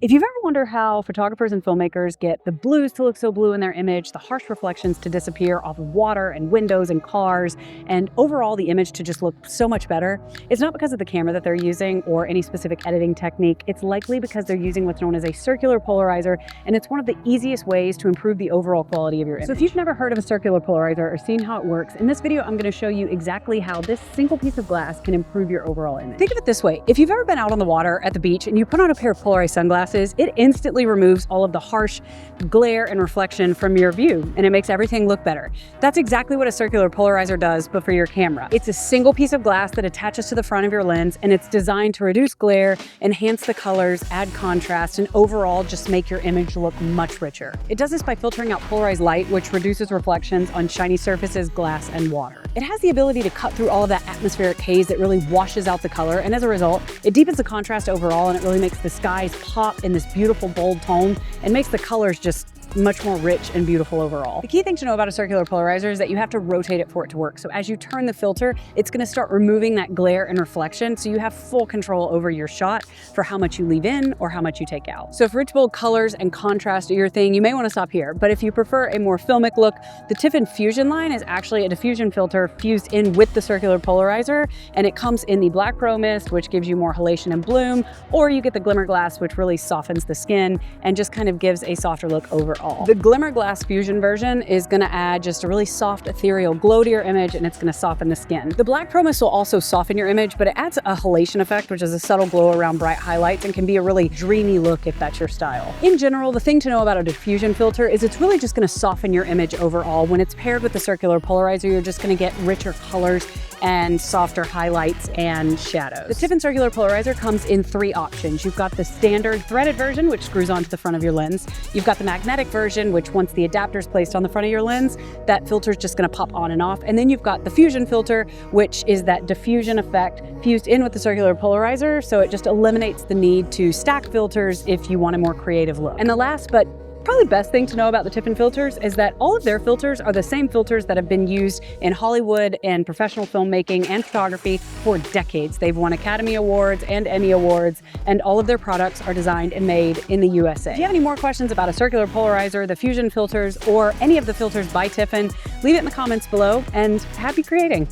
If you've ever wondered how photographers and filmmakers get the blues to look so blue in their image, the harsh reflections to disappear off of water and windows and cars, and overall the image to just look so much better, it's not because of the camera that they're using or any specific editing technique. It's likely because they're using what's known as a circular polarizer, and it's one of the easiest ways to improve the overall quality of your image. So if you've never heard of a circular polarizer or seen how it works, in this video I'm going to show you exactly how this single piece of glass can improve your overall image. Think of it this way: if you've ever been out on the water at the beach and you put on a pair of polarized sunglasses, it instantly removes all of the harsh glare and reflection from your view, and it makes everything look better. That's exactly what a circular polarizer does, but for your camera. It's a single piece of glass that attaches to the front of your lens, and it's designed to reduce glare, enhance the colors, add contrast, and overall just make your image look much richer. It does this by filtering out polarized light, which reduces reflections on shiny surfaces, glass, and water. It has the ability to cut through all of that atmospheric haze that really washes out the color, and as a result, it deepens the contrast overall, and it really makes the skies pop in this beautiful bold tone and makes the colors just much more rich and beautiful overall. The key thing to know about a circular polarizer is that you have to rotate it for it to work. So as you turn the filter, it's going to start removing that glare and reflection, so you have full control over your shot for how much you leave in or how much you take out. So for it to build colors and contrast to your thing, you may want to stop here. But if you prefer a more filmic look, the Tiffen Fusion line is actually a diffusion filter fused in with the circular polarizer, and it comes in the Black Pro-Mist, which gives you more halation and bloom, or you get the Glimmerglass, which really softens the skin and just kind of gives a softer look overall. The Glimmerglass Fusion version is going to add just a really soft, ethereal glow to your image, and it's going to soften the skin. The Black Pro-Mist will also soften your image, but it adds a halation effect, which is a subtle glow around bright highlights and can be a really dreamy look if that's your style. In general, the thing to know about a diffusion filter is it's really just going to soften your image overall. When it's paired with the circular polarizer, you're just going to get richer colors and softer highlights and shadows. The Tiffen Circular Polarizer comes in 3 options. You've got the standard threaded version, which screws onto the front of your lens. You've got the magnetic version, which once the adapter is placed on the front of your lens, that filter is just going to pop on and off. And then you've got the fusion filter, which is that diffusion effect fused in with the circular polarizer, so it just eliminates the need to stack filters if you want a more creative look. And the last but probably best thing to know about the Tiffen filters is that all of their filters are the same filters that have been used in Hollywood and professional filmmaking and photography for decades. They've won Academy Awards and Emmy Awards, and all of their products are designed and made in the USA. If you have any more questions about a circular polarizer, the fusion filters, or any of the filters by Tiffen, leave it in the comments below, and happy creating.